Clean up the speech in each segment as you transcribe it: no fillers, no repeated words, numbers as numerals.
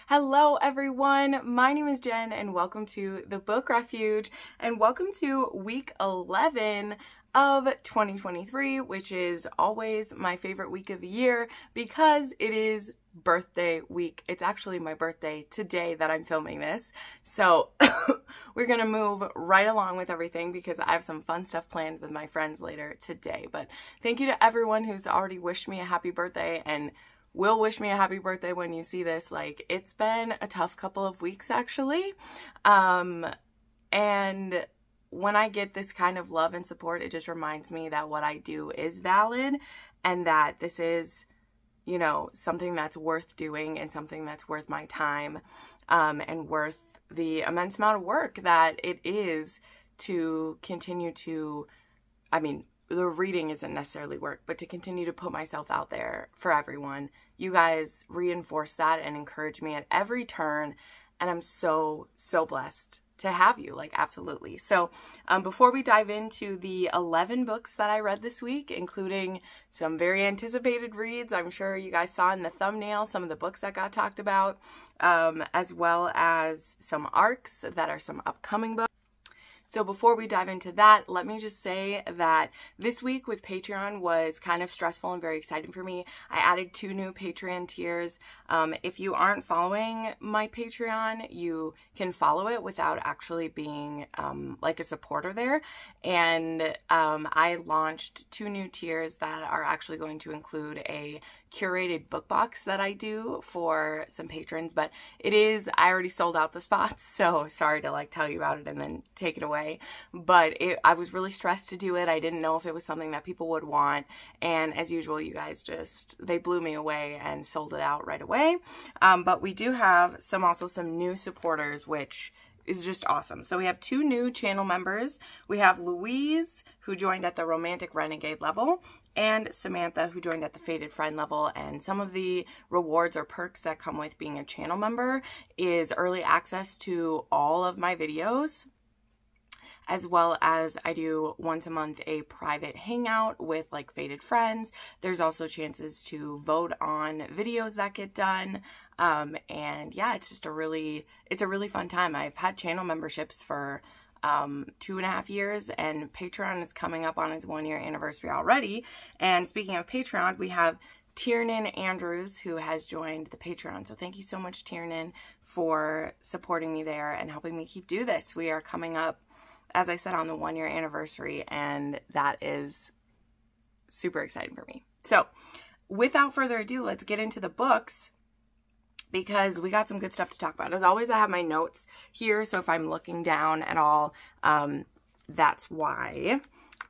Hello everyone, my name is Jen and welcome to the book Refuge and welcome to week 11 of 2023, which is always my favorite week of the year because it is birthday week. It's actually my birthday today that I'm filming this. So we're gonna move right along with everything because I have some fun stuff planned with my friends later today. But thank you to everyone who's already wished me a happy birthday and will wish me a happy birthday when you see this. Like, it's been a tough couple of weeks actually. And when I get this kind of love and support, it just reminds me that what I do is valid and that this is, you know, something that's worth doing and something that's worth my time, and worth the immense amount of work that it is to continue to, I mean, the reading isn't necessarily work, but to continue to put myself out there for everyone. You guys reinforce that and encourage me at every turn, and I'm so blessed to have you, like, absolutely. So before we dive into the 11 books that I read this week, including some very anticipated reads, I'm sure you guys saw in the thumbnail some of the books that got talked about, as well as some arcs that are some upcoming books. So before we dive into that, let me just say that this week with Patreon was kind of stressful and very exciting for me. I added 2 new Patreon tiers. If you aren't following my Patreon, you can follow it without actually being like a supporter there. And I launched 2 new tiers that are actually going to include a curated book box that I do for some patrons, but I already sold out the spots, so sorry to like tell you about it and then take it away. But I was really stressed to do it. I didn't know if it was something that people would want, and as usual, you guys they blew me away and sold it out right away. But we do have also some new supporters, which is just awesome. So we have 2 new channel members. We have Louise, who joined at the Romantic Renegade level, and Samantha, who joined at the Faded Friend level. And some of the rewards or perks that come with being a channel member is early access to all of my videos, as well as I do once a month a private hangout with like Faded Friends. There's also chances to vote on videos that get done. And yeah, it's a really fun time. I've had channel memberships for 2.5 years, and Patreon is coming up on its 1-year anniversary already. And speaking of Patreon, we have Tiernan Andrews, who has joined the Patreon. So thank you so much, Tiernan, for supporting me there and helping me do this. We are coming up, as I said, on the 1-year anniversary, and that is super exciting for me. So without further ado, let's get into the books, because we got some good stuff to talk about. As always, I have my notes here, so if I'm looking down at all, that's why,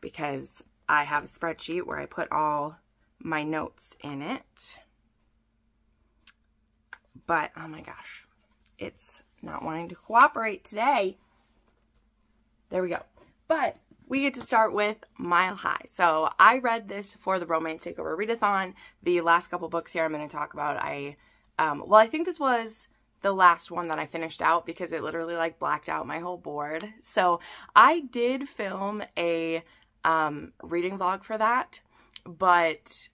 because I have a spreadsheet where I put all my notes in it. But, oh my gosh, it's not wanting to cooperate today. There we go. But we get to start with Mile High. So I read this for the Romance Takeover Readathon. The last couple books here I'm going to talk about, well, I think this was the last one that I finished out because it literally like blacked out my whole board. So I did film a reading vlog for that, but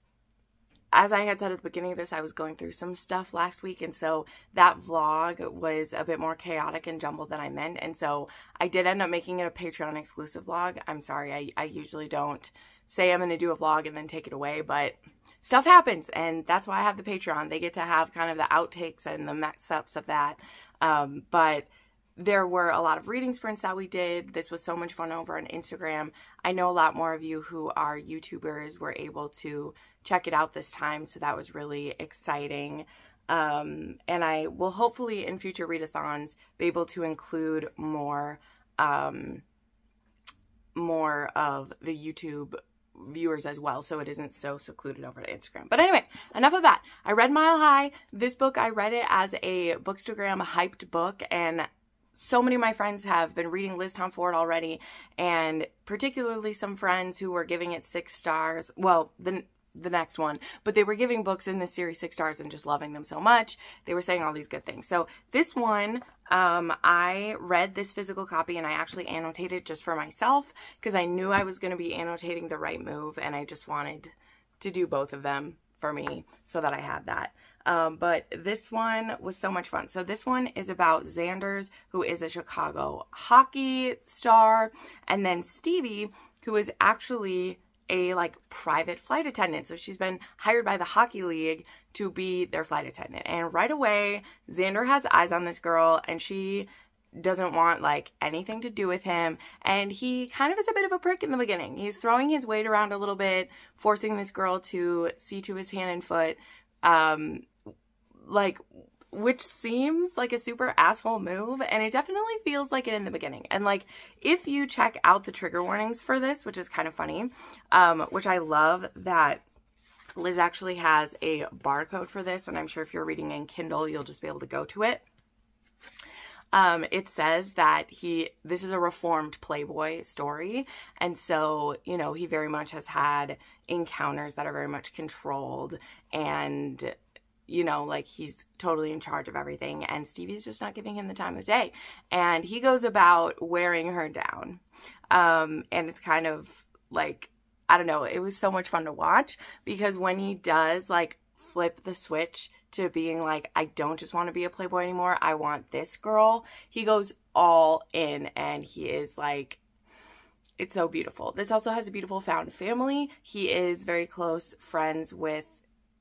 as I had said at the beginning of this, I was going through some stuff last week, and so that vlog was a bit more chaotic and jumbled than I meant, and so I did end up making it a Patreon exclusive vlog. I'm sorry, I usually don't say I'm going to do a vlog and then take it away, but stuff happens, and that's why I have the Patreon. They get to have kind of the outtakes and the mess-ups of that, but there were a lot of reading sprints that we did. This was so much fun over on Instagram. I know a lot more of you who are YouTubers were able to check it out this time, so that was really exciting. And I will hopefully in future readathons be able to include more of the YouTube viewers as well, so it isn't so secluded over to Instagram. But anyway, enough of that. I read Mile High. This book, I read it as a Bookstagram hyped book, and so many of my friends have been reading Liz Tom Ford already, and particularly some friends who were giving it 6 stars. Well, the next one, but they were giving books in this series 6 stars and just loving them so much. They were saying all these good things. So this one, I read this physical copy and I actually annotated just for myself because I knew I was going to be annotating The Right Move, and I just wanted to do both of them for me so that I had that. But this one was so much fun. So this one is about Xander's, who is a Chicago hockey star, and then Stevie, who is actually a like private flight attendant. So she's been hired by the hockey league to be their flight attendant. And right away, Xander has eyes on this girl, and she doesn't want like anything to do with him, and he kind of is a bit of a prick in the beginning. He's throwing his weight around a little bit, forcing this girl to see to his hand and foot, like, which seems like a super asshole move, and it definitely feels like it in the beginning. And like, if you check out the trigger warnings for this, which is kind of funny, which I love that Liz actually has a barcode for this, and I'm sure if you're reading in Kindle, you'll just be able to go to it. It says that this is a reformed playboy story. And so, you know, he very much has had encounters that are very much controlled, and, you know, like he's totally in charge of everything, and Stevie's just not giving him the time of day. And he goes about wearing her down. And it's kind of like, I don't know, it was so much fun to watch, because when he does like flip the switch to being like, I don't just want to be a playboy anymore, I want this girl, he goes all in, and he is like, it's so beautiful. This also has a beautiful found family. He is very close friends with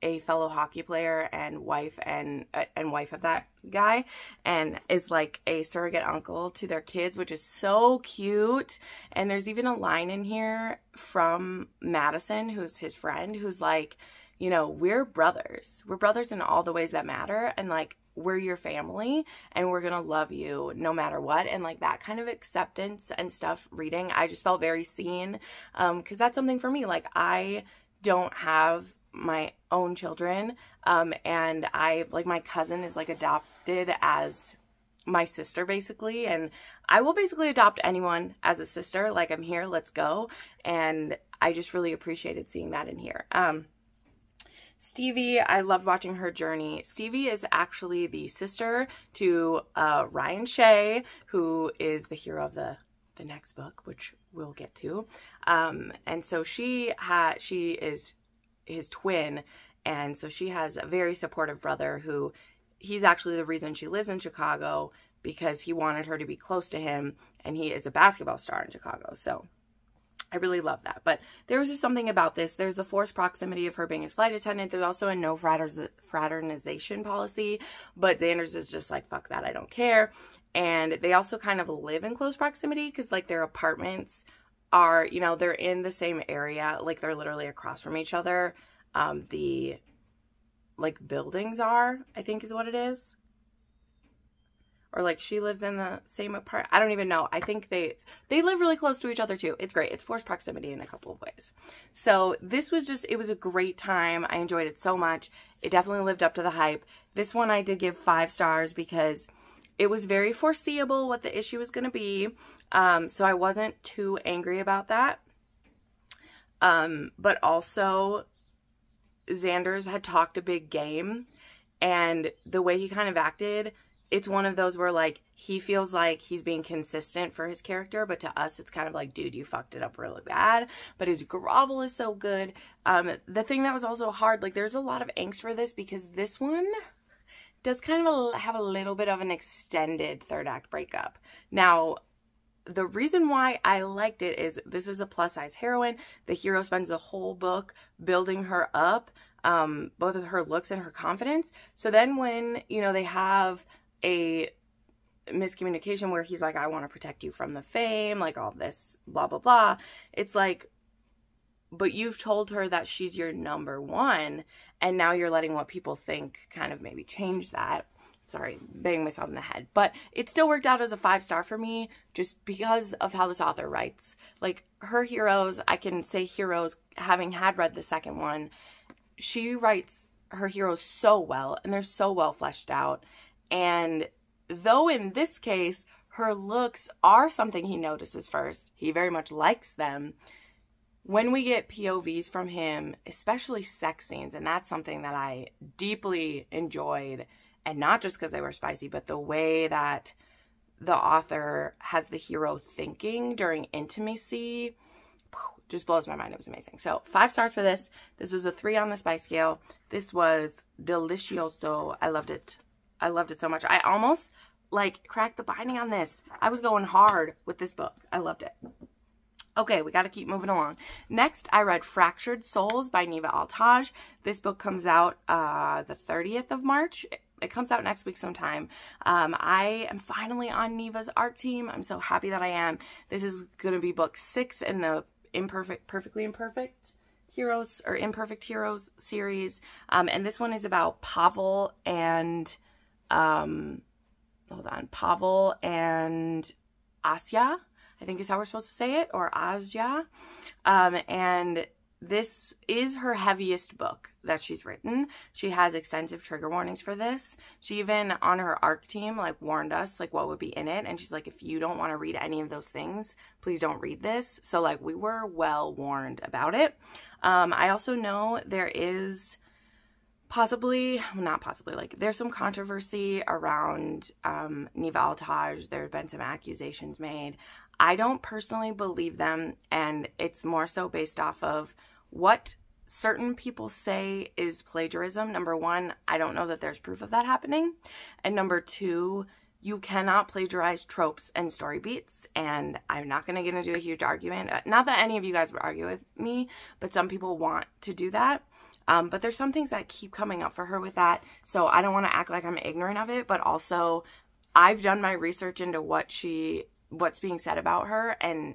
a fellow hockey player and wife of that guy, and is like a surrogate uncle to their kids, which is so cute. And there's even a line in here from Madison, who's his friend, who's like, you know, we're brothers. We're brothers in all the ways that matter. And like, we're your family, and we're going to love you no matter what. And like that kind of acceptance and stuff reading, I just felt very seen. 'Cause that's something for me. Like, I don't have my own children. And my cousin is like adopted as my sister basically. And I will basically adopt anyone as a sister. Like, I'm here, let's go. And I just really appreciated seeing that in here. Stevie, I loved watching her journey. Stevie is actually the sister to Ryan Shea, who is the hero of the next book, which we'll get to. And so she is his twin, and so she has a very supportive brother who, he's actually the reason she lives in Chicago, because he wanted her to be close to him, and he is a basketball star in Chicago. So I really love that. But there was just something about this. There's the forced proximity of her being his flight attendant. There's also a no fraternization policy, but Xander's is just like, fuck that, I don't care. And they also kind of live in close proximity, because like their apartments are, you know, they're in the same area. Like, they're literally across from each other. The like buildings are, I think is what it is. Or like she lives in the same apartment. I don't even know. I think they live really close to each other too. It's great. It's forced proximity in a couple of ways. So this was just, it was a great time. I enjoyed it so much. It definitely lived up to the hype. This one I did give 5 stars because it was very foreseeable what the issue was going to be. So I wasn't too angry about that. But also Xander's had talked a big game, and the way he kind of acted, it's one of those where like he feels like he's being consistent for his character, but to us it's kind of like, dude, you fucked it up really bad. But his grovel is so good. The thing that was also hard, like there's a lot of angst for this, because this one does kind of have a little bit of an extended third act breakup. Now, the reason why I liked it is this is a plus size heroine. The hero spends the whole book building her up, both of her looks and her confidence. So then when, you know, they have a miscommunication where he's like, I want to protect you from the fame, like all this, blah, blah, blah. It's like, but you've told her that she's your number one, and now you're letting what people think kind of maybe change that. Sorry, banging myself in the head. But it still worked out as a 5-star for me just because of how this author writes. Like, her heroes, I can say heroes, having had read the second one, she writes her heroes so well, and they're so well fleshed out. And though in this case, her looks are something he notices first, he very much likes them. When we get POVs from him, especially sex scenes, and that's something that I deeply enjoyed, and not just because they were spicy, but the way that the author has the hero thinking during intimacy, just blows my mind. It was amazing. So 5 stars for this. This was a 3 on the spice scale. This was delicioso. I loved it. I loved it so much. I almost like cracked the binding on this. I was going hard with this book. I loved it. Okay, we got to keep moving along. Next, I read Fractured Souls by Neva Altaj. This book comes out the 30th of March. It comes out next week sometime. I am finally on Neva's art team. I'm so happy that I am. This is going to be book 6 in the Perfectly Imperfect Heroes or Imperfect Heroes series. And this one is about Pavel and, Pavel and Asya, I think is how we're supposed to say it, or Asya. And this is her heaviest book that she's written. She has extensive trigger warnings for this. She even, on her ARC team, like warned us like what would be in it. And she's like, if you don't want to read any of those things, please don't read this. So like we were well warned about it. I also know there is there's some controversy around Neva Altaj. There have been some accusations made. I don't personally believe them, and it's more so based off of what certain people say is plagiarism. Number 1, I don't know that there's proof of that happening. And number 2, you cannot plagiarize tropes and story beats, and I'm not going to get into a huge argument. Not that any of you guys would argue with me, but some people want to do that. But there's some things that keep coming up for her with that, so I don't want to act like I'm ignorant of it, but also I've done my research into what's being said about her, and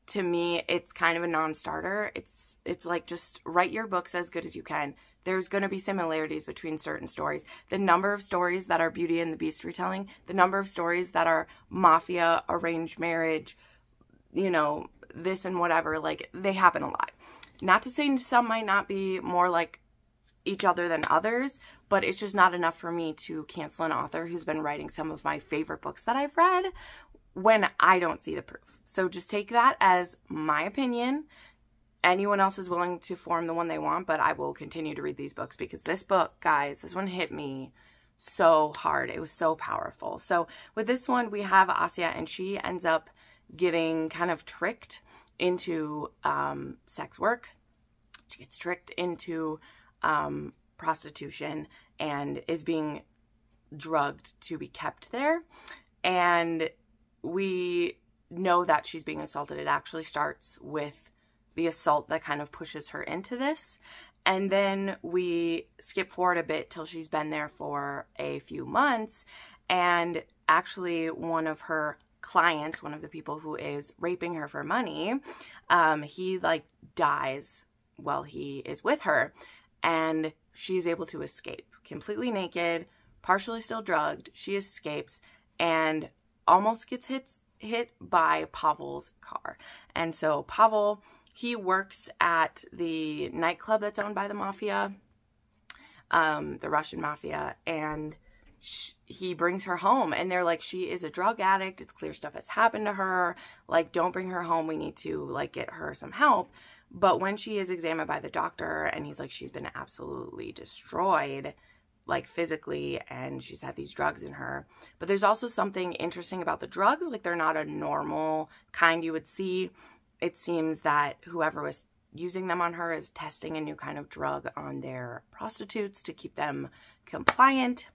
to me, it's kind of a non-starter. It's like, just write your books as good as you can. There's going to be similarities between certain stories. The number of stories that are Beauty and the Beast retelling, the number of stories that are mafia, arranged marriage, you know, this and whatever, like, they happen a lot. Not to say some might not be more like each other than others, but it's just not enough for me to cancel an author who's been writing some of my favorite books that I've read when I don't see the proof. So just take that as my opinion. Anyone else is willing to form the one they want, but I will continue to read these books because this book, guys, this one hit me so hard. It was so powerful. So with this one, we have Asya, and she ends up getting kind of tricked into sex work. She gets tricked into prostitution and is being drugged to be kept there. And we know that she's being assaulted. It actually starts with the assault that kind of pushes her into this. And then we skip forward a bit till she's been there for a few months. And actually one of her clients, one of the people who is raping her for money, he like dies while he is with her. And she's able to escape completely naked, partially still drugged. She escapes and almost gets hit by Pavel's car. And so Pavel, he works at the nightclub that's owned by the mafia, the Russian mafia, and he brings her home, and they're like, she is a drug addict. It's clear stuff has happened to her. Like, don't bring her home. We need to like get her some help. But when she is examined by the doctor, and he's like, she's been absolutely destroyed, like physically, and she's had these drugs in her. But there's also something interesting about the drugs. Like, they're not a normal kind you would see. It seems that whoever was using them on her is testing a new kind of drug on their prostitutes to keep them compliant.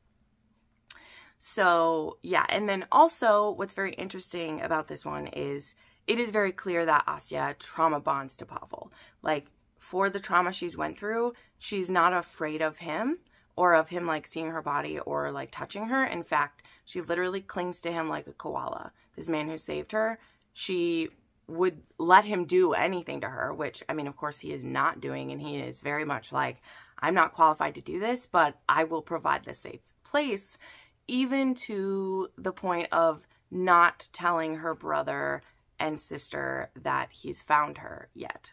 So yeah, and then also what's very interesting about this one is it is very clear that Asya trauma bonds to Pavel. Like, for the trauma she's went through, she's not afraid of him or of him like seeing her body or like touching her. In fact, she literally clings to him like a koala. This man who saved her, she would let him do anything to her, which, I mean, of course he is not doing, and he is very much like, I'm not qualified to do this, but I will provide the safe place, even to the point of not telling her brother and sister that he's found her yet,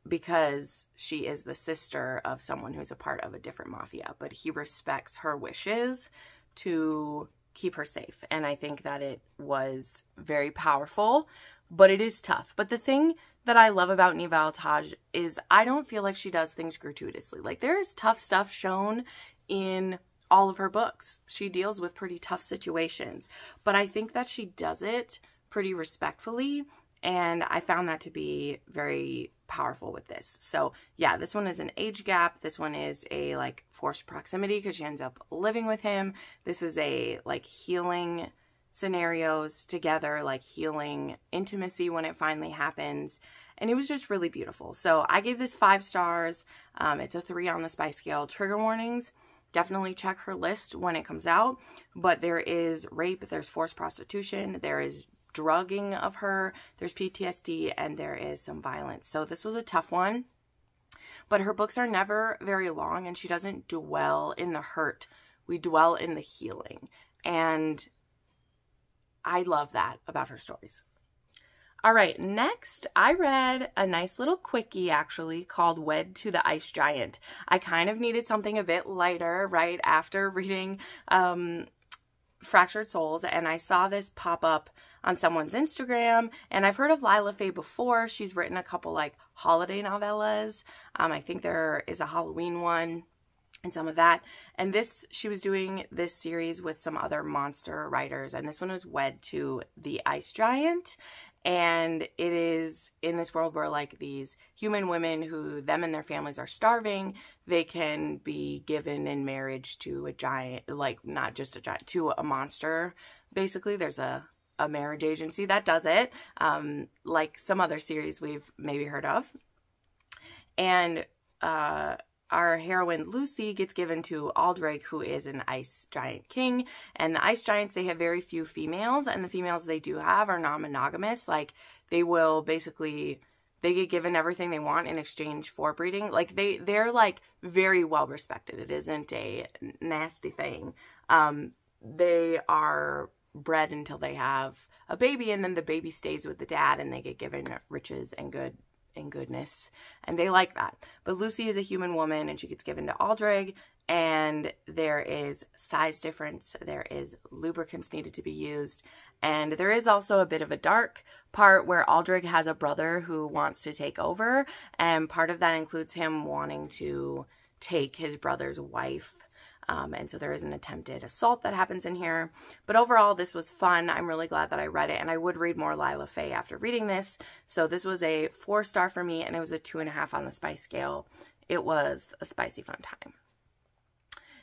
because she is the sister of someone who's a part of a different mafia, but he respects her wishes to keep her safe. And I think that it was very powerful, but it is tough. But the thing that I love about Neva Altaj is I don't feel like she does things gratuitously. Like, there is tough stuff shown in all of her books. She deals with pretty tough situations, but I think that she does it pretty respectfully, And I found that to be very powerful with this. So yeah, this one is an age gap. This one is a like forced proximity because she ends up living with him. This is a like healing scenarios together, like healing intimacy when it finally happens. And it was just really beautiful. So I gave this 5 stars. It's a 3 on the spice scale. Trigger warnings. Definitely check her list when it comes out. But there is rape, there's forced prostitution, there is drugging of her, there's PTSD, and there is some violence. So this was a tough one. But her books are never very long, and she doesn't dwell in the hurt. We dwell in the healing. And I love that about her stories. All right, next I read a nice little quickie actually called Wed to the Ice Giant. I kind of needed something a bit lighter right after reading Fractured Souls, and I saw this pop up on someone's Instagram, and I've heard of Lila Faye before. She's written a couple like holiday novellas. I think there is a Halloween one and some of that. And this, she was doing this series with some other monster writers, and this one was Wed to the Ice Giant. And it is in this world where like these human women who them and their families are starving, they can be given in marriage to a giant, like not just a giant, to a monster. Basically, there's a marriage agency that does it, like some other series we've maybe heard of. And our heroine Lucy gets given to Aldrich, who is an ice giant king. And the ice giants, they have very few females, and the females they do have are non-monogamous. Like, they will basically, they get given everything they want in exchange for breeding. Like, they're like very well respected. It isn't a nasty thing. They are bred until they have a baby, and then the baby stays with the dad, and they get given riches and goodness, and they like that. But Lucy is a human woman, and she gets given to Aldrich, and there is size difference, there is lubricants needed to be used, and there is also a bit of a dark part where Aldrich has a brother who wants to take over, and part of that includes him wanting to take his brother's wife. And so there is an attempted assault that happens in here. But overall, this was fun. I'm really glad that I read it. And I would read more Lila Faye after reading this. So this was a 4-star for me, and it was a 2.5 on the spice scale. It was a spicy fun time.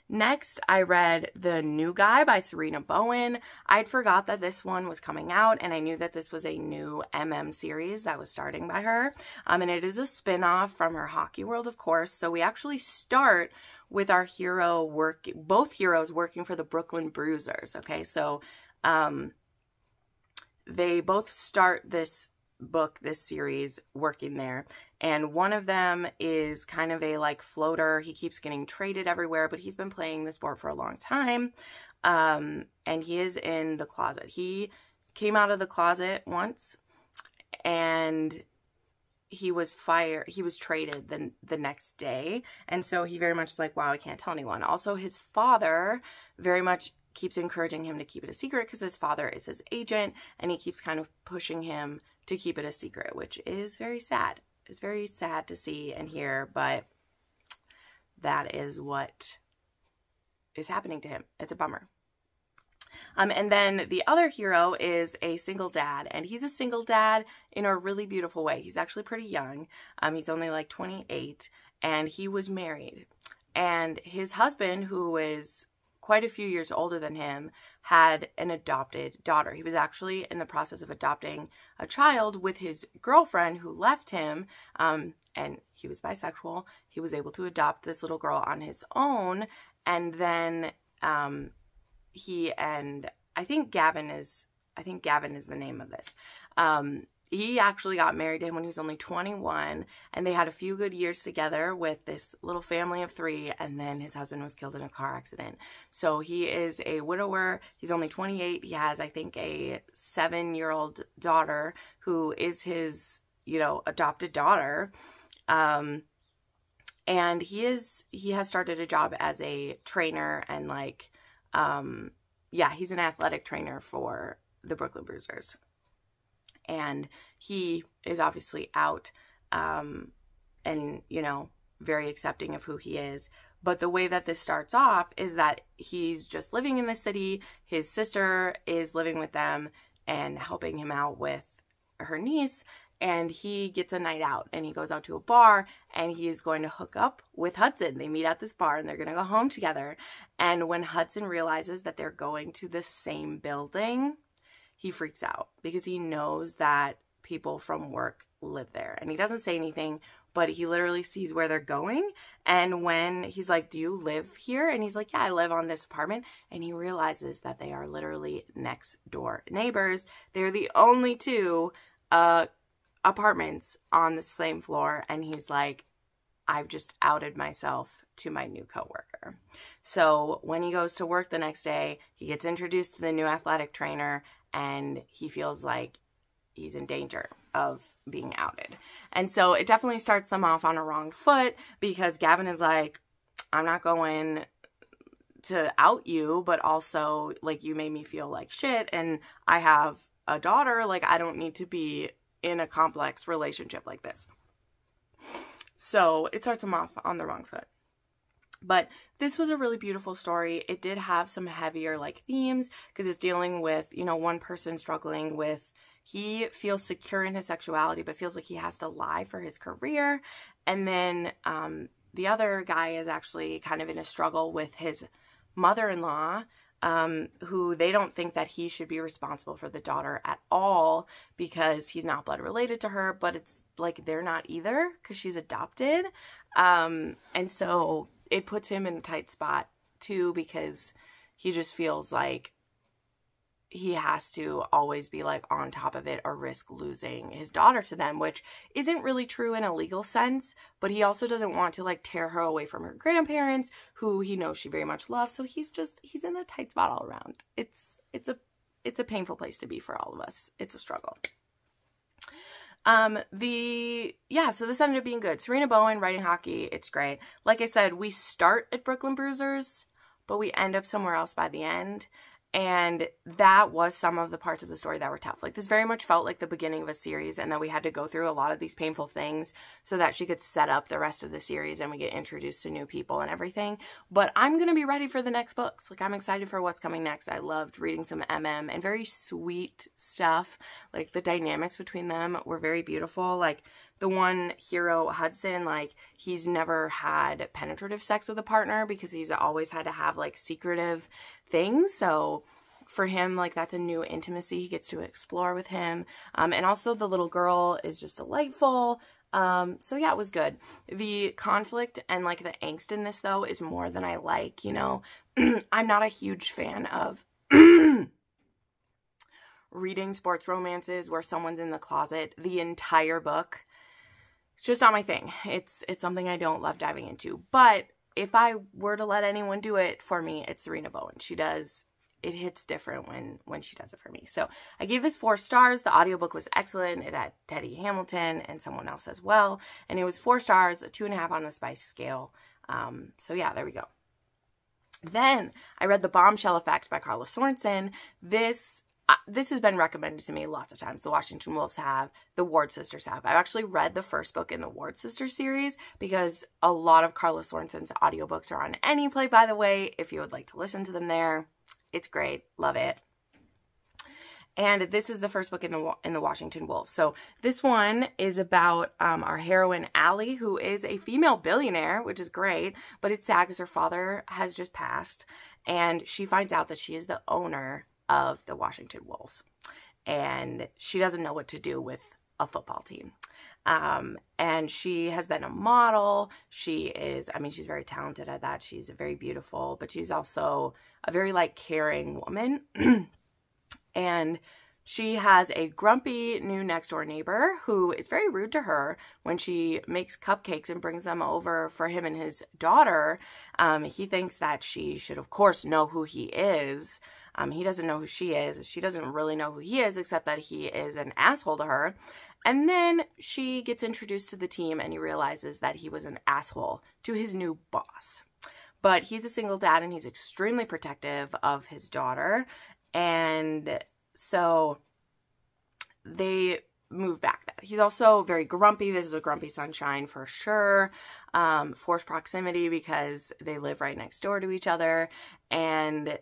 Next, I read The New Guy by Sarina Bowen. I'd forgot that this one was coming out, and I knew that this was a new series that was starting by her. And it is a spin-off from her hockey world, of course. So we actually start with our both heroes working for the Brooklyn Bruisers. Okay, so they both start this series working there, and one of them is kind of a like floater. He keeps getting traded everywhere, but he's been playing the sport for a long time, and he is in the closet. He came out of the closet once, and he was traded the next day, and so he very much is like, wow, I can't tell anyone. Also, his father very much keeps encouraging him to keep it a secret because his father is his agent, and he keeps kind of pushing him to keep it a secret, which is very sad. It's very sad to see and hear, but that is what is happening to him. It's a bummer. And then the other hero is a single dad, and he's a single dad in a really beautiful way. He's actually pretty young. He's only like 28, and he was married. And his husband, who is quite a few years older than him, had an adopted daughter. He was actually in the process of adopting a child with his girlfriend who left him, and he was bisexual. He was able to adopt this little girl on his own, and then he and I think Gavin is the name of this. He actually got married to him when he was only 21, and they had a few good years together with this little family of 3, and then his husband was killed in a car accident. So he is a widower. He's only 28. Has, I think, a 7-year-old daughter who is his, adopted daughter. And he has started a job as a trainer, and he's an athletic trainer for the Brooklyn Bruisers. And he is obviously out, and, very accepting of who he is. But the way that this starts off is that he's just living in the city. His sister is living with them and helping him out with her niece, and he gets a night out, and he goes out to a bar, and he is going to hook up with Hudson. They meet at this bar, and they're going to go home together. And when Hudson realizes that they're going to the same building, he freaks out because he knows that people from work live there. And he doesn't say anything, but he literally sees where they're going. And when he's like, do you live here? And he's like, yeah, I live on this apartment. And he realizes that they are literally next door neighbors. They're the only two apartments on the same floor. And he's like, I've just outed myself to my new coworker. So when he goes to work the next day, he gets introduced to the new athletic trainer, and he feels like he's in danger of being outed. And so it definitely starts them off on a wrong foot, because Gavin is like, I'm not going to out you, but also, like, you made me feel like shit, and I have a daughter. Like, I don't need to be in a complex relationship like this. So it starts them off on the wrong foot. But this was a really beautiful story. It did have some heavier, like, themes, because it's dealing with, you know, one person struggling with, he feels secure in his sexuality, but feels like he has to lie for his career. And then the other guy is actually kind of in a struggle with his mother-in-law, who they don't think that he should be responsible for the daughter at all, because he's not blood related to her, but it's like they're not either, because she's adopted. And so it puts him in a tight spot too, because he just feels like he has to always be, like, on top of it or risk losing his daughter to them, which isn't really true in a legal sense, but he also doesn't want to, like, tear her away from her grandparents, who he knows she very much loves. So he's in a tight spot all around. It's a painful place to be for all of us. It's a struggle. So this ended up being good. Sarina Bowen writing hockey, it's great. Like I said, we start at Brooklyn Bruisers, but we end up somewhere else by the end. And that was some of the parts of the story that were tough. Like, this very much felt like the beginning of a series, and that we had to go through a lot of these painful things so that she could set up the rest of the series and we get introduced to new people and everything. But I'm going to be ready for the next books. Like, I'm excited for what's coming next. I loved reading some MM and very sweet stuff. Like, the dynamics between them were very beautiful. Like, the one hero, Hudson, like, he's never had penetrative sex with a partner because he's always had to have, like, secretive things. So for him, like, that's a new intimacy he gets to explore with him. And also the little girl is just delightful. So yeah, it was good. The conflict and, like, the angst in this, though, is more than I like, you know. I'm not a huge fan of reading sports romances where someone's in the closet the entire book. It's just not my thing. It's something I don't love diving into. But if I were to let anyone do it for me, it's Sarina Bowen. It hits different when she does it for me. So I gave this 4 stars. The audiobook was excellent. It had Teddy Hamilton and someone else as well. And it was 4 stars, a 2.5 on the spice scale. So yeah, there we go. Then I read The Bombshell Effect by Karla Sorensen. This has been recommended to me lots of times. The Washington Wolves have, the Ward sisters have. I've actually read the first book in the Ward sisters series, because a lot of Karla Sorensen's audiobooks are on Anyplay, by the way, if you would like to listen to them there. It's great. Love it. And this is the first book in the Washington Wolves. So this one is about our heroine, Allie, who is a female billionaire, which is great, but it's sad because her father has just passed, and she finds out that she is the owner of the Washington Wolves, and she doesn't know what to do with a football team. And she has been a model. She's very talented at that. She's very beautiful, but she's also a very, like, caring woman. And she has a grumpy new next door neighbor who is very rude to her when she makes cupcakes and brings them over for him and his daughter. He thinks that she should, of course, know who he is. He doesn't know who she is. She doesn't really know who he is, except that he is an asshole to her. And then she gets introduced to the team, and he realizes that he was an asshole to his new boss. But he's a single dad, and he's extremely protective of his daughter. And so they move back there. He's also very grumpy. This is a grumpy sunshine for sure. Forced proximity because they live right next door to each other. And,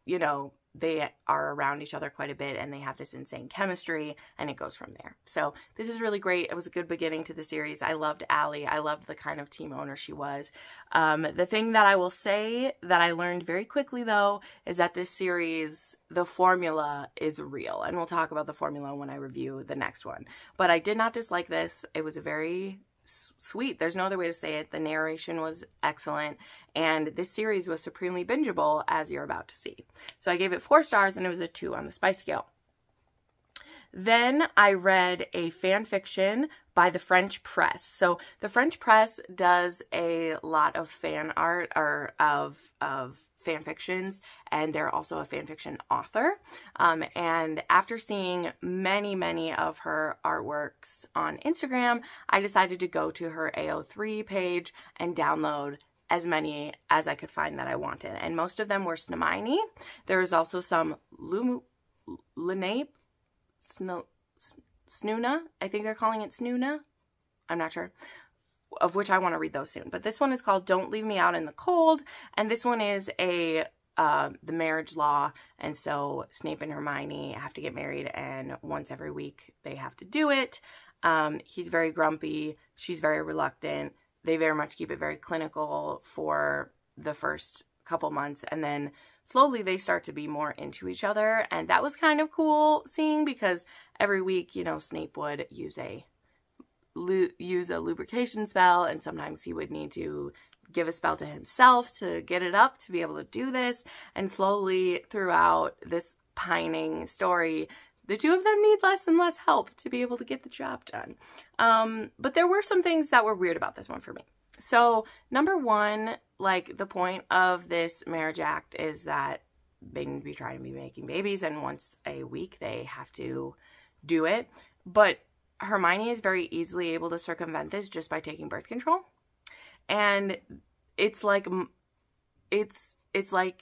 you know, they are around each other quite a bit and they have this insane chemistry, and it goes from there. So this is really great. It was a good beginning to the series. I loved Allie. I loved the kind of team owner she was. The thing that I will say that I learned very quickly, though, is that this series, the formula is real. And we'll talk about the formula when I review the next one. But I did not dislike this. It was a very sweet, there's no other way to say it. The narration was excellent, and this series was supremely bingeable, as you're about to see. So I gave it 4 stars, and it was a 2 on the spice scale. Then I read a fan fiction by the French Press. So the French Press does a lot of fan art, or of fan fictions, and they're also a fan fiction author. And after seeing many of her artworks on Instagram, I decided to go to her AO3 page and download as many as I could find that I wanted. And most of them were Snamini. There was also some Lenape, Snoona, I think they're calling it Snoona. I'm not sure. Of which I want to read those soon. But this one is called Don't Leave Me Out in the Cold. And this one is the marriage law. And so Snape and Hermione have to get married, and once every week they have to do it. He's very grumpy. She's very reluctant. They very much keep it very clinical for the first couple months. And then slowly they start to be more into each other. And that was kind of cool seeing, because every week, you know, Snape would use a lubrication spell, and sometimes he would need to give a spell to himself to get it up to be able to do this. And slowly throughout this pining story, the two of them need less and less help to be able to get the job done. But there were some things that were weird about this one for me. So number one, like, the point of this marriage act is that they need to be trying to be making babies, and once a week they have to do it. But Hermione is very easily able to circumvent this just by taking birth control. And it's like the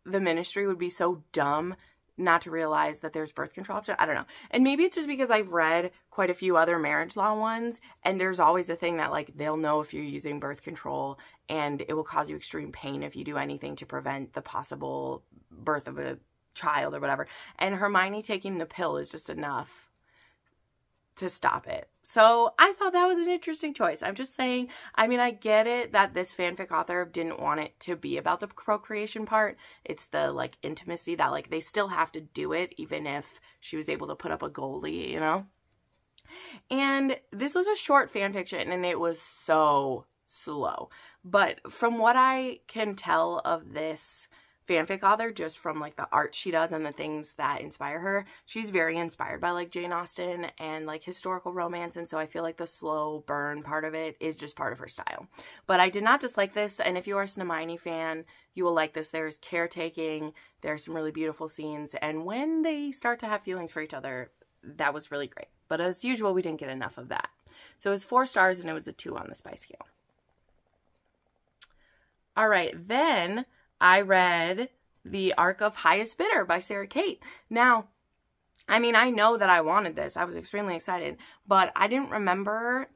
Ministry would be so dumb not to realize that there's birth control option. I don't know. And maybe it's just because I've read quite a few other marriage law ones, and there's always a thing that, like, they'll know if you're using birth control, and it will cause you extreme pain if you do anything to prevent the possible birth of a child or whatever. And Hermione taking the pill is just enough to stop it. So I thought that was an interesting choice. I'm just saying, I mean, I get it that this fanfic author didn't want it to be about the procreation part. It's the, like, intimacy that, like, they still have to do it even if she was able to put up a goalie, you know? And this was a short fanfiction, and it was so slow. But from what I can tell of this fanfic author, just from, like, the art she does and the things that inspire her, she's very inspired by, like, Jane Austen and, like, historical romance, and so I feel like the slow burn part of it is just part of her style. But I did not dislike this, and if you are a Snamini fan, you will like this. There's caretaking, there's some really beautiful scenes, and when they start to have feelings for each other, that was really great. But as usual, we didn't get enough of that. So it was 4 stars, and it was a 2 on the spice scale. All right, then I read The Arc of Highest Bidder by Sarah Kate. Now, I mean, I know that I wanted this. I was extremely excited, but I didn't remember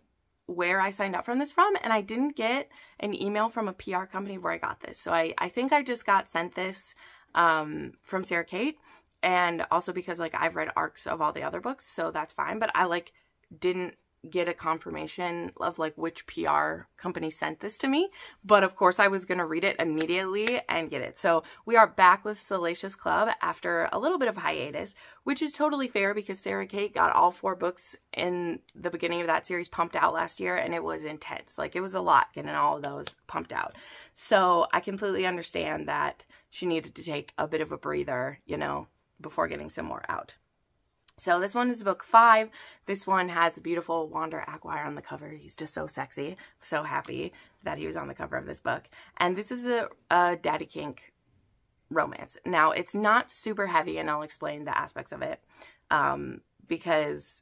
where I signed up from this from, and I didn't get an email from a PR company where I got this. So I think I just got sent this from Sarah Kate, and also because, like, I've read arcs of all the other books, so that's fine, but I, like, didn't get a confirmation of, like, which PR company sent this to me, but of course I was gonna read it immediately and get it. So we are back with Salacious Club after a little bit of hiatus, which is totally fair because Sarah Kate got all 4 books in the beginning of that series pumped out last year, and it was intense. Like, it was a lot getting all of those pumped out. So I completely understand that she needed to take a bit of a breather, you know, before getting some more out. So this one is book 5. This one has a beautiful Wander Aguirre on the cover. He's just so sexy. So happy that he was on the cover of this book. And this is a daddy kink romance. Now, it's not super heavy, and I'll explain the aspects of it, because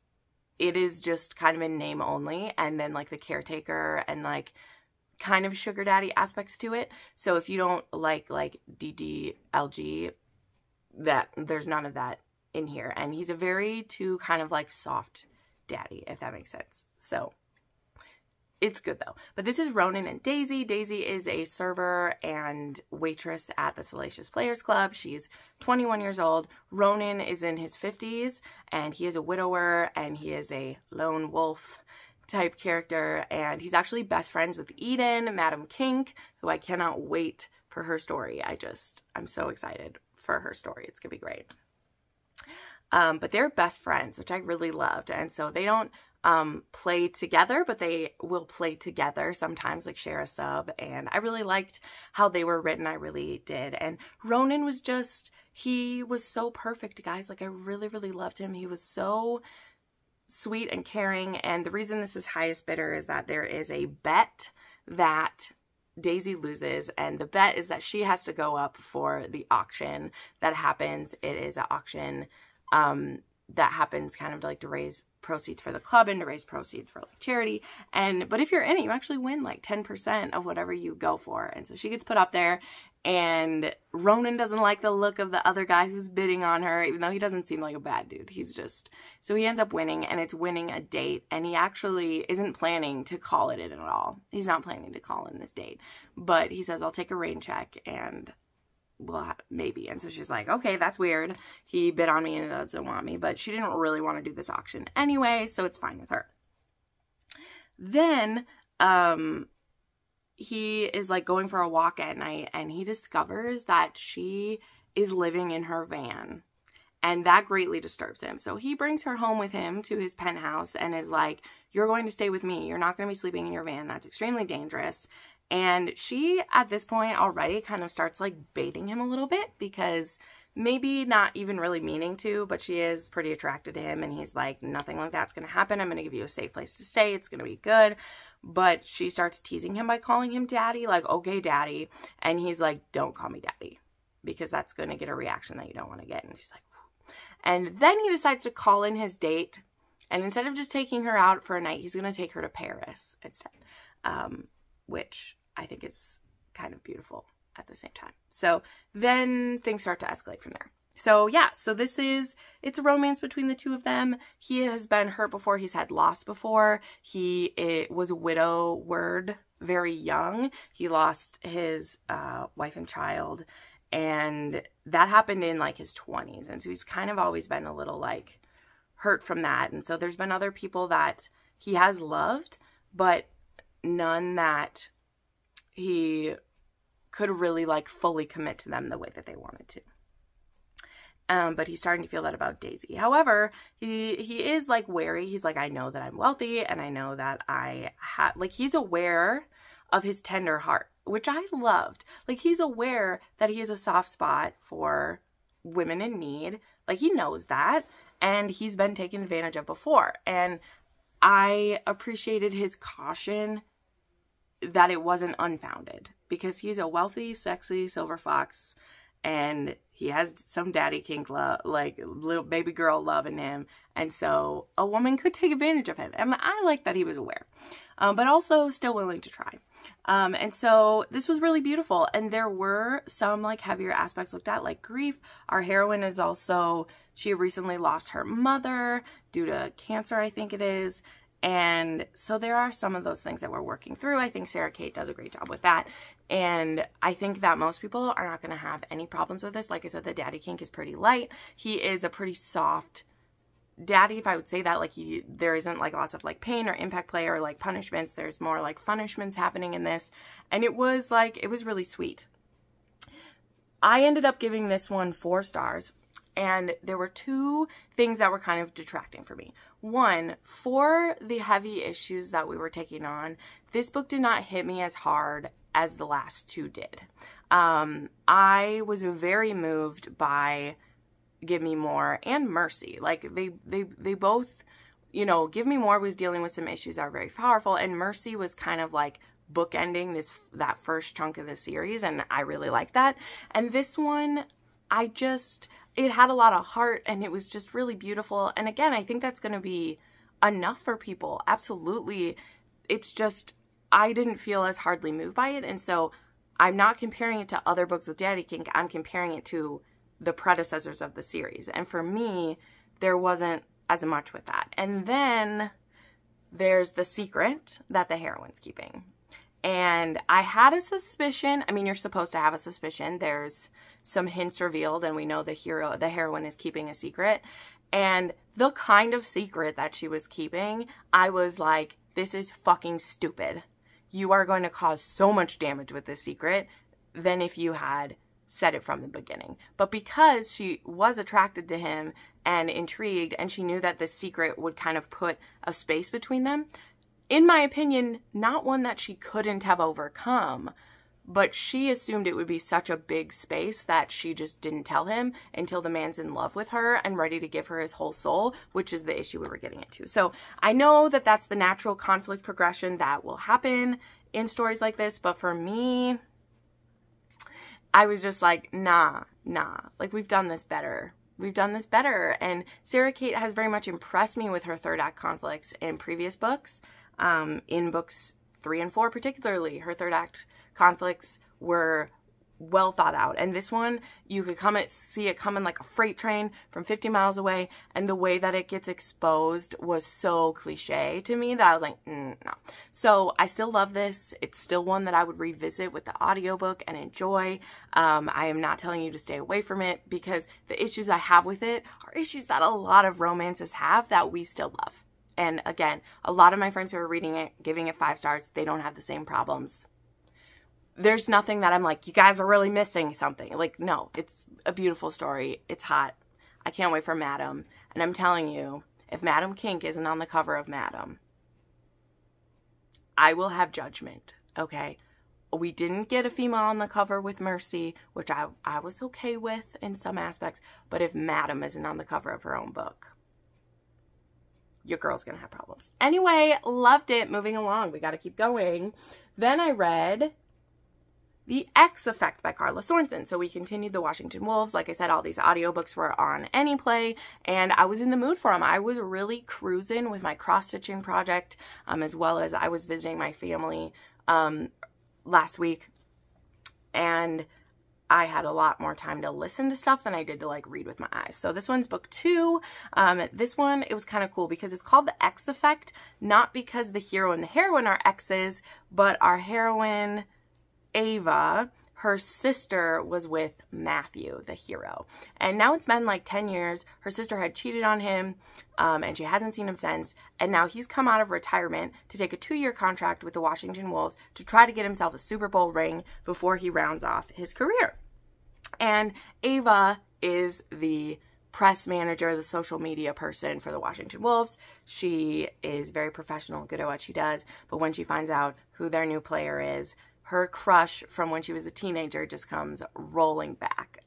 it is just kind of in name only, and then, like, the caretaker and, like, kind of sugar daddy aspects to it. So if you don't like DDLG, that there's none of that in here, and he's a very kind of, like, soft daddy, if that makes sense. So It's good though. But this is Ronan and Daisy. Daisy is a server and waitress at the Salacious Players Club. She's 21 years old. Ronan is in his 50s, and he is a widower, and he is a lone wolf type character, and he's actually best friends with Eden, Madam Kink, who I cannot wait for her story. I'm so excited for her story. It's gonna be great. But they're best friends, which I really loved, and so they don't play together, but they will play together sometimes, like share a sub, and I really liked how they were written. I really did. And Ronan was he was so perfect, guys. Like, I really, really loved him. He was so sweet and caring, and the reason this is highest bidder is that there is a bet that Daisy loses, and the bet is that she has to go up for the auction that happens. It is an auction that happens kind of like to raise proceeds for the club and to raise proceeds for like charity. But if you're in it, you actually win like 10% of whatever you go for. And so she gets put up there, and Ronan doesn't like the look of the other guy who's bidding on her, even though he doesn't seem like a bad dude. So he ends up winning, and it's winning a date, and he actually isn't planning to call it in at all. He's not planning to call in this date, but he says, I'll take a rain check, and well, maybe. And so she's like, okay, that's weird. He bid on me and doesn't want me, but she didn't really want to do this auction anyway, so it's fine with her. Then, he is like going for a walk at night, and he discovers that she is living in her van, and that greatly disturbs him. So he brings her home with him to his penthouse and is like, you're going to stay with me. You're not going to be sleeping in your van. That's extremely dangerous. And she, at this point already, kind of starts like baiting him a little bit, because maybe not even really meaning to, but she is pretty attracted to him, and he's like, nothing like that's going to happen. I'm going to give you a safe place to stay. It's going to be good. But she starts teasing him by calling him daddy, like, okay, daddy. And he's like, don't call me daddy, because that's going to get a reaction that you don't want to get. And she's like, whew. And then he decides to call in his date, and instead of just taking her out for a night, he's going to take her to Paris instead. Which I think is kind of beautiful at the same time. So then things start to escalate from there. So yeah, so it's a romance between the two of them. He has been hurt before. He's had loss before. He was widowed very young. He lost his wife and child, and that happened in like his 20s. And so he's kind of always been a little like hurt from that. And so there's been other people that he has loved, but none that he could really like fully commit to them the way that they wanted to. But he's starting to feel that about Daisy. However, he is like wary. He's like, I know that I'm wealthy, and I know that he's aware of his tender heart, which I loved. Like, he's aware that he has a soft spot for women in need. Like, he knows that, and he's been taken advantage of before. And I appreciated his caution that it wasn't unfounded, because he's a wealthy, sexy silver fox, and he has some daddy kink love, like little baby girl love in him. And so a woman could take advantage of him. And I like that he was aware, but also still willing to try. And so this was really beautiful. And there were some like heavier aspects looked at, like grief. Our heroine is also, she recently lost her mother due to cancer, I think it is. And so there are some of those things that we're working through. I think Sarah Kate does a great job with that. And I think that most people are not going to have any problems with this. Like I said, the daddy kink is pretty light. He is a pretty soft daddy, if I would say that. Like, there isn't like lots of like pain or impact play or like punishments. There's more like punishments happening in this. And it was really sweet. I ended up giving this one 4 stars. And there were 2 things that were kind of detracting for me. One, for the heavy issues that we were taking on, this book did not hit me as hard as the last 2 did. I was very moved by Give Me More and Mercy. Like, they both, you know, Give Me More was dealing with some issues that are very powerful, and Mercy was kind of like bookending that first chunk of the series, and I really liked that. And this one, it had a lot of heart, and it was just really beautiful. And again, I think that's going to be enough for people. Absolutely. It's just, I didn't feel as hardly moved by it. And so I'm not comparing it to other books with daddy kink. I'm comparing it to the predecessors of the series. And for me, there wasn't as much with that. And then there's the secret that the heroine's keeping. And I had a suspicion. I mean, you're supposed to have a suspicion. There's some hints revealed, and we know the heroine is keeping a secret. And the kind of secret that she was keeping, I was like, this is fucking stupid. You are going to cause so much damage with this secret than if you had said it from the beginning. But because she was attracted to him and intrigued, and she knew that this secret would kind of put a space between them, in my opinion, not one that she couldn't have overcome, but she assumed it would be such a big space that she just didn't tell him until the man's in love with her and ready to give her his whole soul, which is the issue we were getting into. So I know that that's the natural conflict progression that will happen in stories like this, but for me, I was just like, nah, like we've done this better. We've done this better. And Sarah Kate has very much impressed me with her third act conflicts in previous books. In books 3 and 4 particularly, her third act conflicts were well thought out. And this one, you could see it coming like a freight train from 50 miles away. And the way that it gets exposed was so cliche to me that I was like, no. So I still love this. It's still one that I would revisit with the audiobook and enjoy. I am not telling you to stay away from it, because the issues I have with it are issues that a lot of romances have that we still love. And again, a lot of my friends who are reading it, giving it 5 stars, they don't have the same problems. There's nothing that I'm like, you guys are really missing something. Like, no, it's a beautiful story. It's hot. I can't wait for Madam. And I'm telling you, if Madam Kink isn't on the cover of Madam, I will have judgment, okay? We didn't get a female on the cover with Mercy, which I was okay with in some aspects. But if Madam isn't on the cover of her own book, your girl's gonna have problems. Anyway, loved it. Moving along. We got to keep going. Then I read The X Effect by Karla Sorensen. So we continued the Washington Wolves. Like I said, all these audiobooks were on Anyplay, and I was in the mood for them. I was really cruising with my cross-stitching project, as well as I was visiting my family last week, and I had a lot more time to listen to stuff than I did to like read with my eyes. So this one's book 2. This one, it was kind of cool because it's called The X Effect, not because the hero and the heroine are exes, but our heroine, Ava, her sister was with Matthew, the hero. And now it's been like 10 years. Her sister had cheated on him, and she hasn't seen him since. And now he's come out of retirement to take a 2-year contract with the Washington Wolves to try to get himself a Super Bowl ring before he rounds off his career. And Ava is the press manager, the social media person for the Washington Wolves. She is very professional, good at what she does. But when she finds out who their new player is, her crush from when she was a teenager just comes rolling back,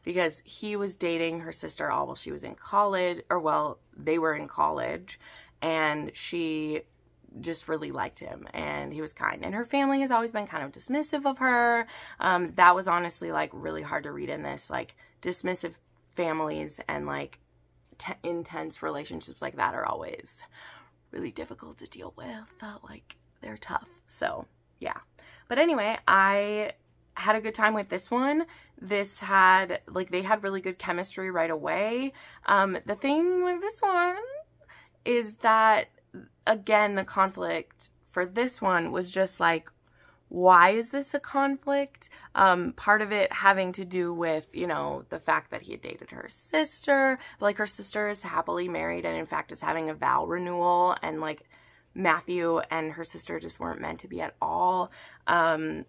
because he was dating her sister all while she was in college, or well, they were in college, and she just really liked him, and he was kind. And her family has always been kind of dismissive of her. That was honestly like really hard to read in this, like dismissive families and like intense relationships like that are always really difficult to deal with. Like they're tough. So yeah. But anyway, I had a good time with this one. This had, like, they had really good chemistry right away. The thing with this one is that, again, the conflict for this one was just like, why is this a conflict? Part of it having to do with, you know, the fact that he had dated her sister. Like, her sister is happily married and, in fact, is having a vow renewal, and, like, Matthew and her sister just weren't meant to be at all. And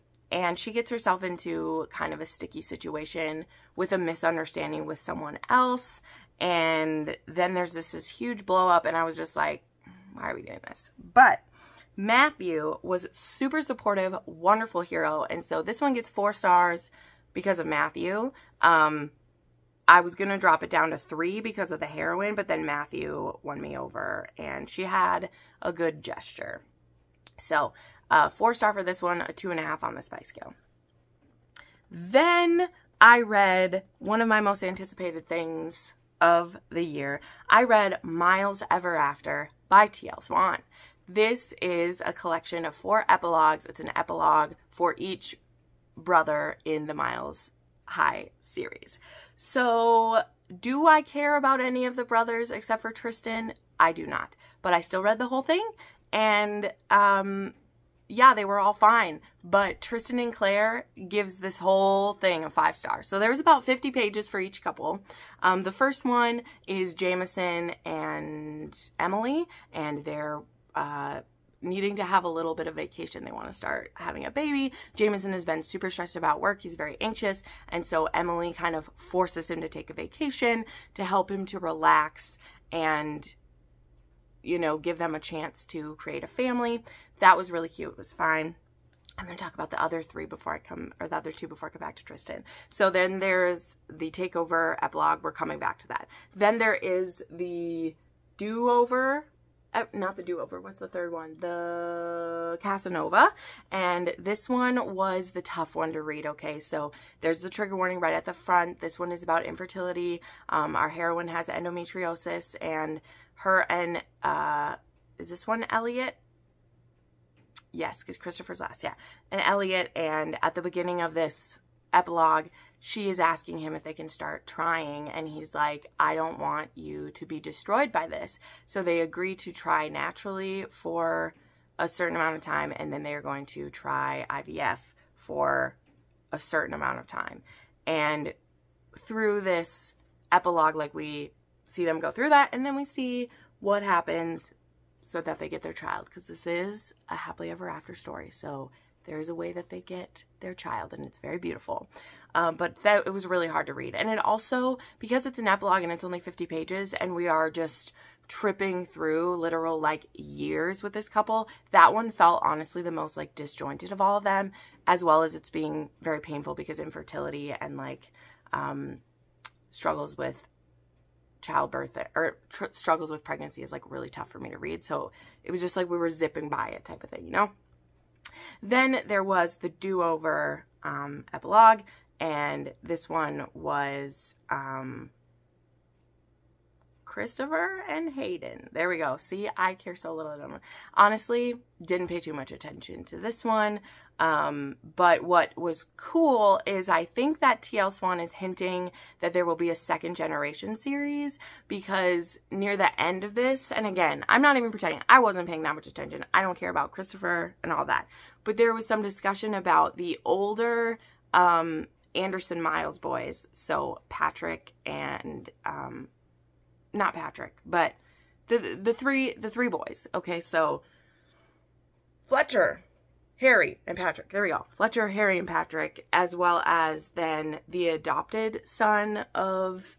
she gets herself into kind of a sticky situation with a misunderstanding with someone else. And then there's this huge blow up, and I was just like, why are we doing this? But Matthew was super supportive, wonderful hero. And so this one gets 4 stars because of Matthew. I was going to drop it down to 3 because of the heroine, but then Matthew won me over, and she had a good gesture. So, 4 star for this one, a 2.5 on the spice scale. Then I read one of my most anticipated things of the year. I read Miles Ever After by T.L. Swan. This is a collection of 4 epilogues. It's an epilogue for each brother in the Miles High series. So, do I care about any of the brothers except for Tristan? I do not. But I still read the whole thing, and yeah, they were all fine. But Tristan and Claire gives this whole thing a 5 stars. So there's about 50 pages for each couple. The first one is Jameson and Emily, and they're needing to have a little bit of vacation. They want to start having a baby. Jameson has been super stressed about work. He's very anxious. And so Emily kind of forces him to take a vacation to help him to relax and, you know, give them a chance to create a family. That was really cute. It was fine. I'm going to talk about the other 3 before I come, or the other 2 before I come back to Tristan. So then there's the takeover epilogue. We're coming back to that. Then there is the do-over. Not the do-over. What's the third one? The Casanova. And this one was the tough one to read, okay? So there's the trigger warning right at the front. This one is about infertility. Our heroine has endometriosis, and her and, is this one Elliot? Yes, because Christopher's last, yeah. And Elliot, and at the beginning of this epilogue, she is asking him if they can start trying, and he's like, I don't want you to be destroyed by this. So they agree to try naturally for a certain amount of time, and then they are going to try IVF for a certain amount of time. And through this epilogue, like, we see them go through that, and then we see what happens so that they get their child, because this is a happily ever after story. So there's a way that they get their child, and it's very beautiful. But it was really hard to read. And it also, because it's an epilogue and it's only 50 pages, and we are just tripping through literal, like, years with this couple, that one felt honestly the most, like, disjointed of all of them, as well as it's being very painful because infertility and, like, struggles with childbirth or struggles with pregnancy is, like, really tough for me to read. So it was just like we were zipping by it type of thing, you know? Then there was the do-over epilogue, and this one was Christopher and Hayden. There we go. See, I care so little about them. Honestly, didn't pay too much attention to this one. But what was cool is I think that TL Swan is hinting that there will be a second generation series, because near the end of this, and again, I'm not even pretending, I wasn't paying that much attention. I don't care about Christopher and all that. But there was some discussion about the older Anderson Miles boys. So Patrick and, not Patrick, but the three boys. Okay, so Fletcher, Harry, and Patrick. There we go. Fletcher, Harry, and Patrick, as well as then the adopted son of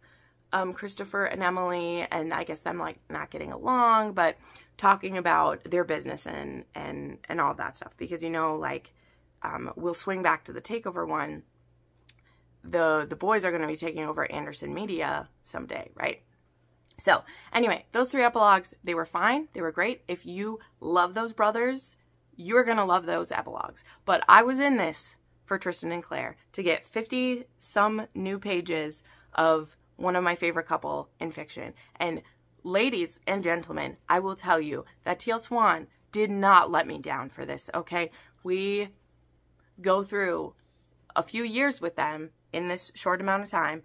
Christopher and Emily, and I guess them, like, not getting along, but talking about their business and all that stuff. Because, you know, like, we'll swing back to the takeover one. The boys are going to be taking over Anderson Media someday, right? So, anyway, those 3 epilogues, they were fine. They were great. If you love those brothers, you're going to love those epilogues. But I was in this for Tristan and Claire to get 50-some new pages of one of my favorite couple in fiction. And ladies and gentlemen, I will tell you that TL Swan did not let me down for this, okay? We go through a few years with them in this short amount of time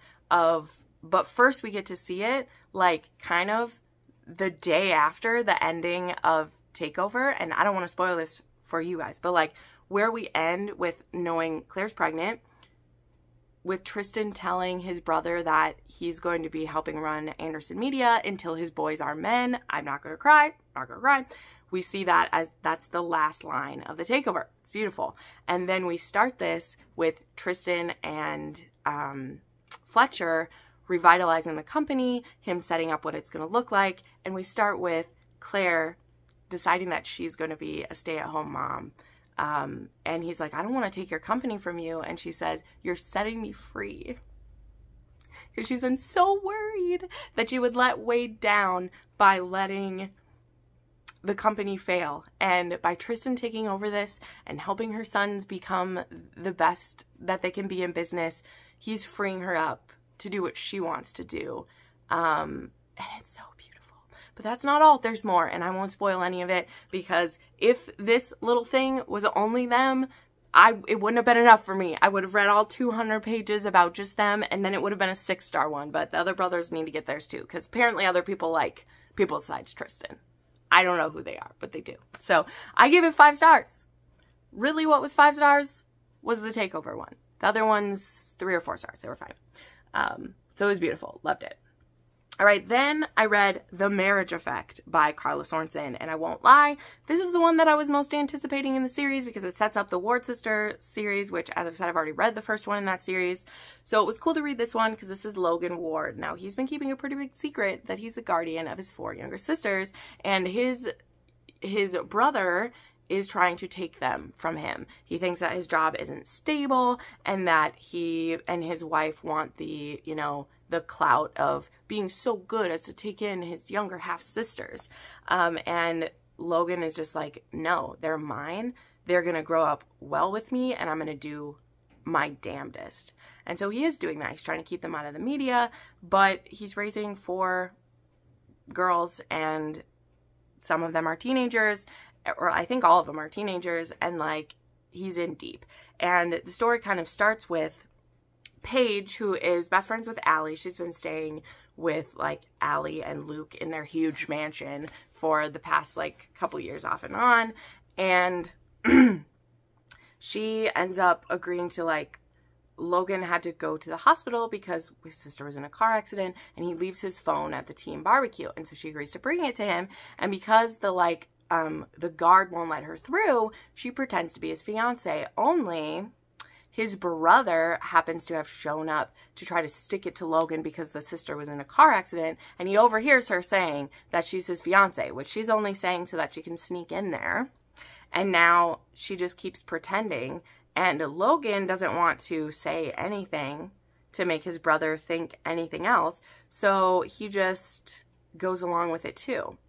but first we get to see it, like, kind of the day after the ending of Takeover, and I don't want to spoil this for you guys, but, like, where we end with knowing Claire's pregnant, with Tristan telling his brother that he's going to be helping run Anderson Media until his boys are men. I'm not going to cry. Not going to cry. We see that as that's the last line of the takeover. It's beautiful. And then we start this with Tristan and Fletcher revitalizing the company, him setting up what it's going to look like. And we start with Claire deciding that she's going to be a stay-at-home mom. And he's like, I don't want to take your company from you. And she says, you're setting me free. Because she's been so worried that you would let Wade down by letting the company fail. And by Tristan taking over this and helping her sons become the best that they can be in business, he's freeing her up to do what she wants to do. And it's so beautiful. But that's not all. There's more, and I won't spoil any of it, because if this little thing was only them, it wouldn't have been enough for me. I would have read all 200 pages about just them, and then it would have been a 6-star one. But the other brothers need to get theirs too, because apparently other people like people besides Tristan. I don't know who they are, but they do. So I give it 5 stars. Really, what was 5 stars was the takeover one. The other one's 3 or 4 stars. They were fine. So it was beautiful. Loved it. All right, then I read The Marriage Effect by Karla Sorensen, and I won't lie, this is the one that I was most anticipating in the series because it sets up the Ward Sister series, which, as I've said, I've already read the first one in that series. So it was cool to read this one because this is Logan Ward. Now, he's been keeping a pretty big secret that he's the guardian of his 4 younger sisters, and his brother is trying to take them from him. He thinks that his job isn't stable and that he and his wife want the, you know, the clout of being so good as to take in his younger half-sisters. And Logan is just like, no, they're mine. They're going to grow up well with me, and I'm going to do my damnedest. And so he is doing that. He's trying to keep them out of the media, but he's raising 4 girls, and some of them are teenagers, or I think all of them are teenagers, and like, he's in deep. And the story kind of starts with Paige, who is best friends with Allie. She's been staying with like Allie and Luke in their huge mansion for the past like couple years off and on. And she ends up agreeing to, like, Logan had to go to the hospital because his sister was in a car accident, and he leaves his phone at the team barbecue. And so she agrees to bring it to him. And because the guard won't let her through, she pretends to be his fiance. Only his brother happens to have shown up to try to stick it to Logan because the sister was in a car accident, and he overhears her saying that she's his fiance, which she's only saying so that she can sneak in there. And now she just keeps pretending, and Logan doesn't want to say anything to make his brother think anything else, so he just goes along with it too.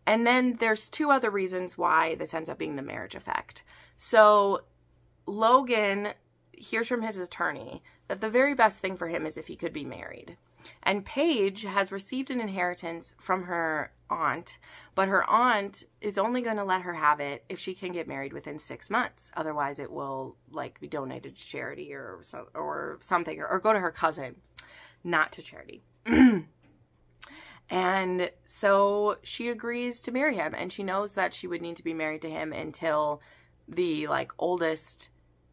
And then there's 2 other reasons why this ends up being the marriage effect. So Logan hears from his attorney that the very best thing for him is if he could be married. And Paige has received an inheritance from her aunt, but her aunt is only going to let her have it if she can get married within 6 months. Otherwise, it will like be donated to charity or something, or go to her cousin, not to charity. And so she agrees to marry him, and she knows that she would need to be married to him until the like oldest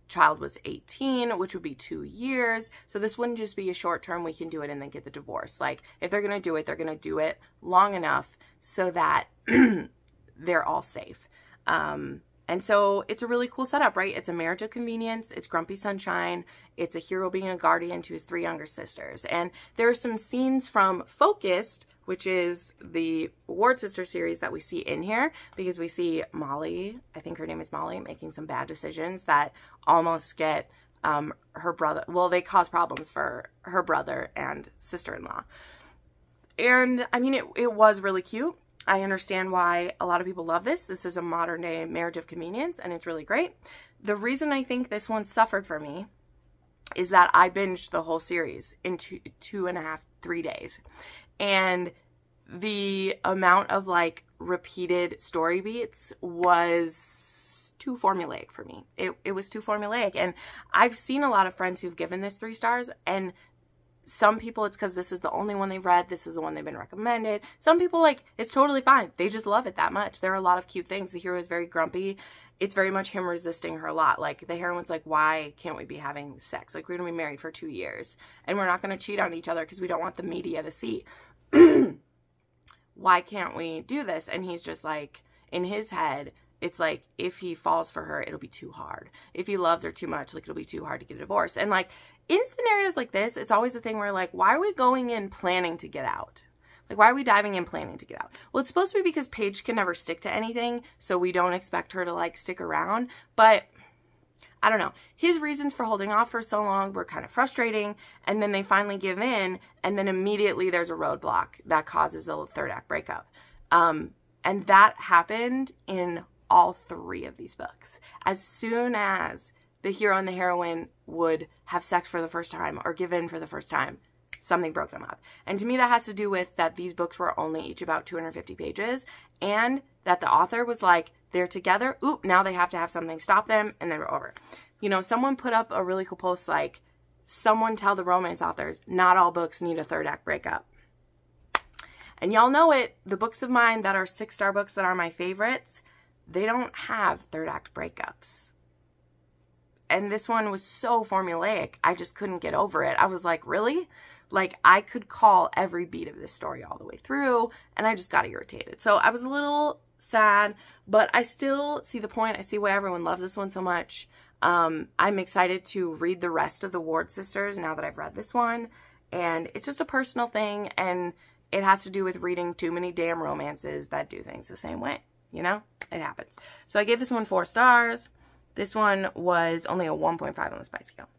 child was 18, which would be 2 years. So this wouldn't just be a short term, we can do it and then get the divorce. Like, if they're going to do it, they're going to do it long enough so that they're all safe. And so it's a really cool setup, right? It's a marriage of convenience. It's Grumpy Sunshine. It's a hero being a guardian to his 3 younger sisters. And there are some scenes from Focused, which is the Ward Sister series that we see in here, because we see Molly, I think her name is Molly, making some bad decisions that almost get her brother, well, they cause problems for her brother and sister-in-law. And I mean, it was really cute. I understand why a lot of people love this. This is a modern day marriage of convenience, and it's really great. The reason I think this one suffered for me is that I binged the whole series in 2.5, 3 days. And the amount of like repeated story beats was too formulaic for me. It was too formulaic. And I've seen a lot of friends who've given this 3 stars, and some people it's because this is the only one they've read. This is the one they've been recommended. Some people, like, it's totally fine. They just love it that much. There are a lot of cute things. The hero is very grumpy. It's very much him resisting her a lot. Like, the heroine's like, why can't we be having sex? Like, we're going to be married for 2 years, and we're not going to cheat on each other because we don't want the media to see. Why can't we do this? And he's just like, in his head, it's like, if he falls for her, it'll be too hard. If he loves her too much, like, it'll be too hard to get a divorce. And like, in scenarios like this, it's always a thing where like, why are we going in planning to get out? Like, why are we diving in planning to get out? Well, it's supposed to be because Paige can never stick to anything, so we don't expect her to like stick around. But I don't know. His reasons for holding off for so long were kind of frustrating, and then they finally give in, and then immediately there's a roadblock that causes a 3rd act breakup. And that happened in all 3 of these books. As soon as the hero and the heroine would have sex for the first time or give in for the first time, something broke them up. And to me, that has to do with that these books were only each about 250 pages, and that the author was like, they're together, oop, now they have to have something stop them, and they were over. You know, someone put up a really cool post like, someone tell the romance authors, not all books need a 3rd act breakup. And y'all know it, the books of mine that are 6-star books that are my favorites, they don't have third act breakups. And this one was so formulaic, I just couldn't get over it. I was like, really? Like, I could call every beat of this story all the way through, and I just got irritated. So I was a little sad, but I still see the point. I see why everyone loves this one so much. I'm excited to read the rest of the Ward sisters now that I've read this one. And it's just a personal thing, and it has to do with reading too many damn romances that do things the same way. You know? It happens. So I gave this one 4 stars. This one was only a 1.5 on the spice scale.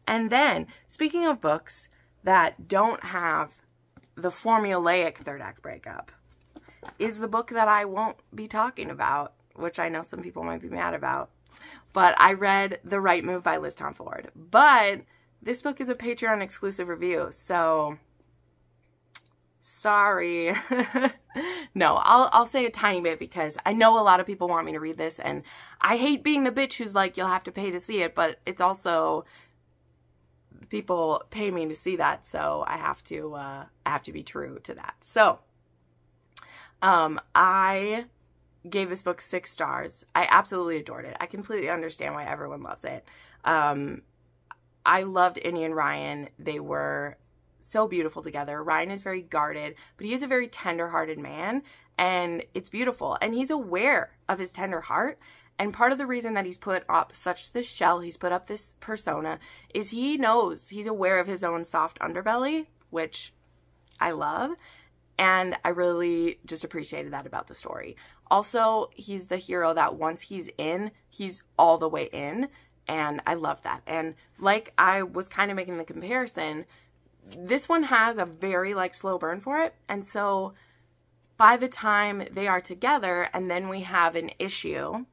And then, speaking of books that don't have the formulaic third act breakup, is the book that I won't be talking about, which I know some people might be mad about. But I read The Right Move by Liz Tom Ford. But this book is a Patreon exclusive review, so sorry. No, I'll say a tiny bit because I know a lot of people want me to read this, and I hate being the bitch who's like, you'll have to pay to see it, but it's also, people pay me to see that, so I have to be true to that. So, I gave this book 6 stars. I absolutely adored it. I completely understand why everyone loves it. I loved Indy and Ryan. They were so beautiful together. Ryan is very guarded, but he is a very tender-hearted man, and it's beautiful. And he's aware of his tender heart. And part of the reason that he's put up such this shell, he's put up this persona, is he knows, he's aware of his own soft underbelly, which I love. And I really just appreciated that about the story. Also, he's the hero that once he's in, he's all the way in. And I love that. And like I was kind of making the comparison, this one has a very like slow burn for it. And so by the time they are together and then we have an issue,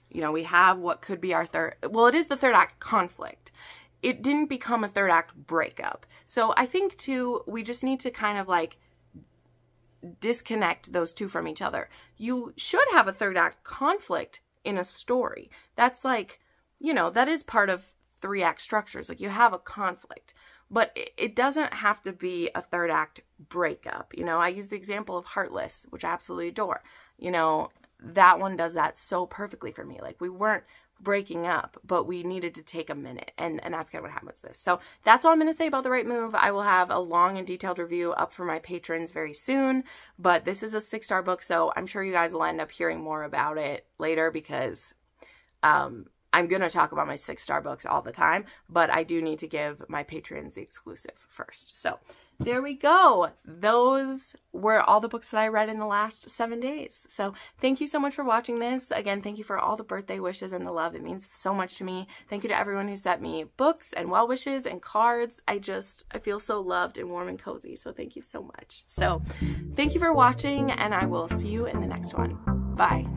you know, we have what could be our it is the third act conflict. It didn't become a third act breakup. So I think too, we just need to kind of like disconnect those two from each other. You should have a third act conflict in a story. That's like, you know, that is part of 3-act structures. Like, you have a conflict, but it doesn't have to be a third act breakup. You know, I use the example of Heartless, which I absolutely adore. You know, that one does that so perfectly for me. Like, we weren't breaking up, but we needed to take a minute, and that's kind of what happens with this. So that's all I'm going to say about The Right Move. I will have a long and detailed review up for my patrons very soon, but this is a 6-star book, so I'm sure you guys will end up hearing more about it later because I'm going to talk about my 6-star books all the time, but I do need to give my patrons the exclusive first. So there we go. Those were all the books that I read in the last 7 days. So thank you so much for watching this. Again, thank you for all the birthday wishes and the love. It means so much to me. Thank you to everyone who sent me books and well wishes and cards. I feel so loved and warm and cozy. So thank you so much. So thank you for watching, and I will see you in the next one. Bye.